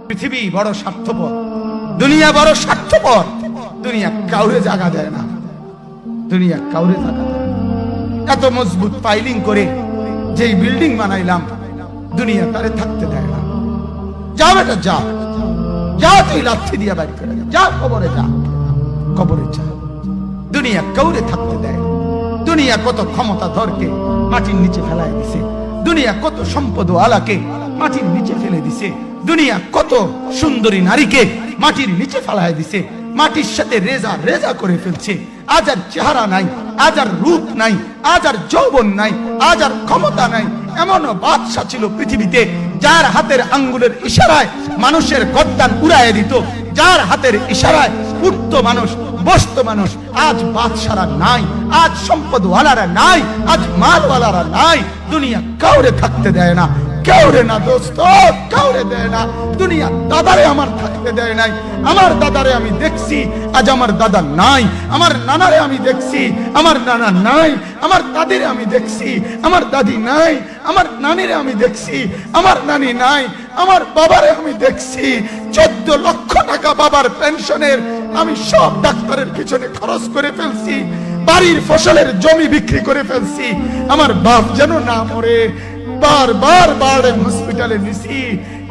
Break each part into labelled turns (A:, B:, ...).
A: পৃথিবী বড় স্বার্থপর, দুনিয়া বড় স্বার্থপর। দুনিয়া কাউরে জায়গা দেয় না, দুনিয়া কাউরে জায়গা দেয় না। এত মজবুত পাইলিং করে যেই বিল্ডিং বানাইলাম, দুনিয়া তারে থাকতে দেয় না। যা বেটা যা, যা তুই লাথি দিয়া বাড়ি করে যা, কবরে যা, কবরে যা। দুনিয়া কাউরে থাকতে দেয়। দুনিয়া কত ক্ষমতা ধরকে মাটির নিচে ফেলায় দিছে, দুনিয়া কত সম্পদ আলাকে মাটির নিচে ফেলে দিছে, দুনিয়া কত সুন্দরী নারীকে মাটির নিচে ফেলায় দিছে, মাটির সাথে রেজা রেজা করে ফেলছে। আজ আর চেহারা নাই, আজ আর রূপ নাই, আজ আর যৌবন নাই, আজ আর ক্ষমতা নাই। এমন বাদশা ছিল পৃথিবীতে যার হাতের আঙ্গুলের ইশারায় মানুষের গর্দান উড়াইয়া দিত, যার হাতের ইশারায় উঠত মানুষ, বসত মানুষ। আজ বাদশারা নাই, আজ সম্পদওয়ালারা নাই, আজ মালওয়ালারা নাই। দুনিয়া কাউরে থাকতে দেয় না, কাউরে না দোস্ত, কাউরে দেয় না। দুনিয়া দাদারে আমার থাকতে দেয় নাই। আমার দাদারে আমি দেখছি, আজ আমার দাদা নাই। আমার নানারে আমি দেখছি, আমার নানা নাই। আমার দাদিরে আমি দেখছি, আমার দাদি নাই। আমার নানিরে আমি দেখছি, আমার নানি নাই। আমার বাবারে আমি দেখছি, 14 লক্ষ টাকা বাবার পেনশনের আমি সব ডাক্তারের পিছনে খরচ করে ফেলছি, বাড়ির ফসলের জমি বিক্রি করে ফেলছি। আমার বাপ যেন না মরে বারবার বারে হসপিটালে নিছি,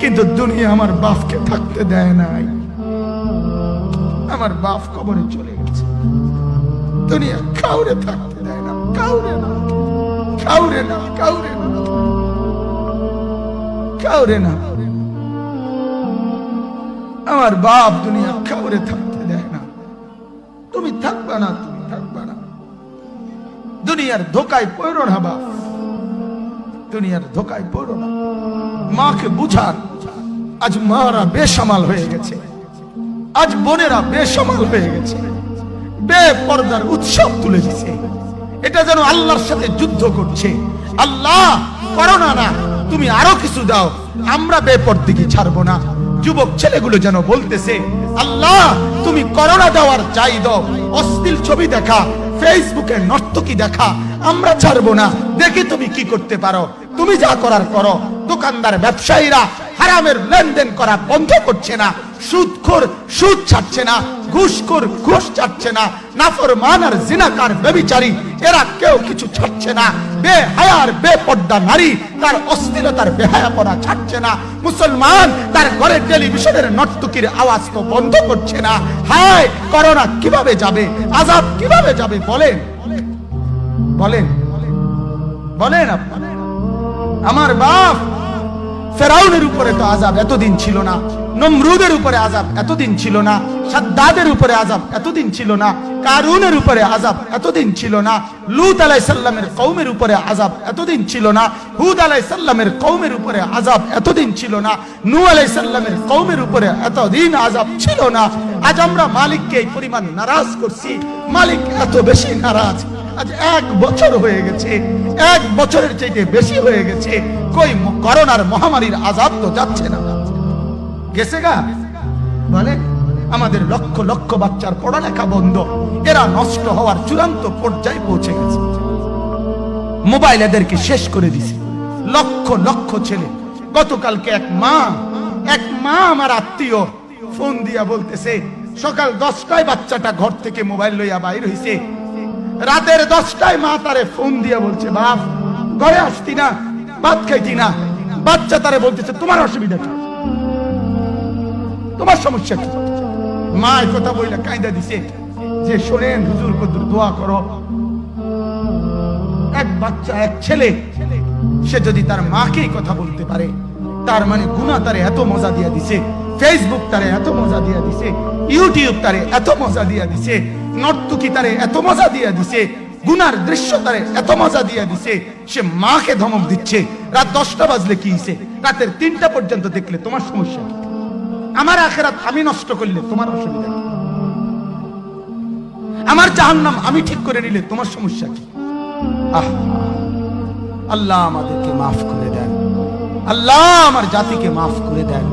A: কিন্তু দুনিয়া আমার বাপকে থাকতে দেয় নাই। আমার বাপ কবরে চলে গেছে। দুনিয়া কাউরে থাকতে দেয় না, কাউরে না, কাউরে না, কাউরে না, কাউরে না। আমার বাপ দুনিয়া কাউরে থাকতে দেয় না। তুমি থাকবা না, তুমি থাকবা না। দুনিয়ার ধোকায় পড়ো না বাপ, দুনিয়ার ধোকায় পড়ো না। মাকে বুঝান, আজ মারা বেসামাল হয়ে গেছে, আজ বোনেরা বেসামাল হয়ে গেছে, বেপরদার উৎসব তুলে দিছে। এটা যেন আল্লাহর সাথে যুদ্ধ করছে। আল্লাহ করোনা না, তুমি আরো কিছু দাও, আমরা বেপরদিকে ছাড়বো না। যুবক ছেলেগুলো যেন বলতেছে, আল্লাহ তুমি করোনা দেওয়ার চাই দাও, অশ্লীল ছবি দেখা, ফেসবুকে নর্তকী দেখা আমরা ছাড়বো না। দেখি তুমি কি করতে পারো, তুমি যা করার করো। দোকানদার ব্যবসায়ীরা হারামের লেনদেন করা বন্ধ করছে না, সুদখোর সুদ ছাড়ছে না, ঘুষখোর ঘুষ ছাড়ছে না, নাফরমান আর জিনাকার ব্যভিচারী এরা কেউ কিছু ছাড়ছে না। বেহায়ার বেপর্দা নারী তার অশ্লীলতার বেহায়াপনা ছাড়ছে না। মুসলমান তার ঘরে টেলিভিশনের নর্তকীর আওয়াজ তো বন্ধ করছে না। হায় করোনা কিভাবে যাবে, আযাব কিভাবে যাবে বলেন, বলেন, বলেন আপনারা। আমার বাপ ফেরাউনের উপরে তো আযাব এতদিন ছিল না, নমরুদের উপরে আযাব এতদিন ছিল না, সাদ্দাদের উপরে আযাব এতদিন ছিল না, কারুনের উপরে আযাব এতদিন ছিল না, লূত আলাইহিস সালামের কওমের উপরে আযাব এতদিন ছিল না, হুদ আলাইহিস সালামের কওমের উপরে আযাব এতদিন ছিল না, নূহ আলাইহিস সালামের কওমের উপরে এতদিন আযাব ছিল না। আজ আমরা মালিককে এই পরিমাণ নারাজ করছি, মালিক এত বেশি নারাজ। আজ 1 বছর হয়ে গেছে, 1 বছরের চাইতে বেশি হয়ে গেছে, কই করোনার মহামারীর আযাব তো যাচ্ছে না, গেছে গা বলে। আমাদের লক্ষ লক্ষ বাচ্চার পড়ালেখা বন্ধ, এরা নষ্ট হওয়ার চূড়ান্ত পর্যায়ে পৌঁছে গেছে। মোবাইল এদেরকে শেষ করে দিছে। লক্ষ লক্ষ ছেলে। গতকালকে এক মা আমার আত্মীয় ফোন দিয়া বলতেছে, সকাল 10টায় বাচ্চাটা ঘর থেকে মোবাইল লইয়া বাইর হইছে, রাতের 10টায় মা তারে ফোন দিয়া বলছে, বাপ ঘরে আসতি না, ভাত খাইতি না। বাচ্চা তারে বলতেছে, তোমার অসুবিধা কি, তোমার সমস্যা কি? মা এই কথা বইলা কায়দা দিছে যে শোনেন হুজুর কদ্দুর দোয়া করো। এক বাচ্চা, এক ছেলে, সে যদি তার মাকে কথা বলতে পারে, তার মানে গুনাহ তারে এত মজা দিয়া দিছে, ফেসবুক তারে এত মজা দিয়া দিছে, ইউটিউব তারে এত মজা দিয়া দিছে, নর্তকী তারে এত মজা দিয়া দিছে, গুনার দৃশ্য তারে এত মজা দিয়া দিছে, সে মাকে ধমক দিচ্ছে। রাত 10টা বাজলে কি হইছে, রাতের 3টা পর্যন্ত দেখলে তোমার সমস্যা কি? আমার আখিরাত আমি নষ্ট করলে তোমার অসুবিধা কি? আমার জাহান্নাম আমি ঠিক করে নিলে তোমার সমস্যা কি? আল্লাহ আমাদেরকে মাফ করে দেন, আল্লাহ আমার জাতিকে মাফ করে দেন।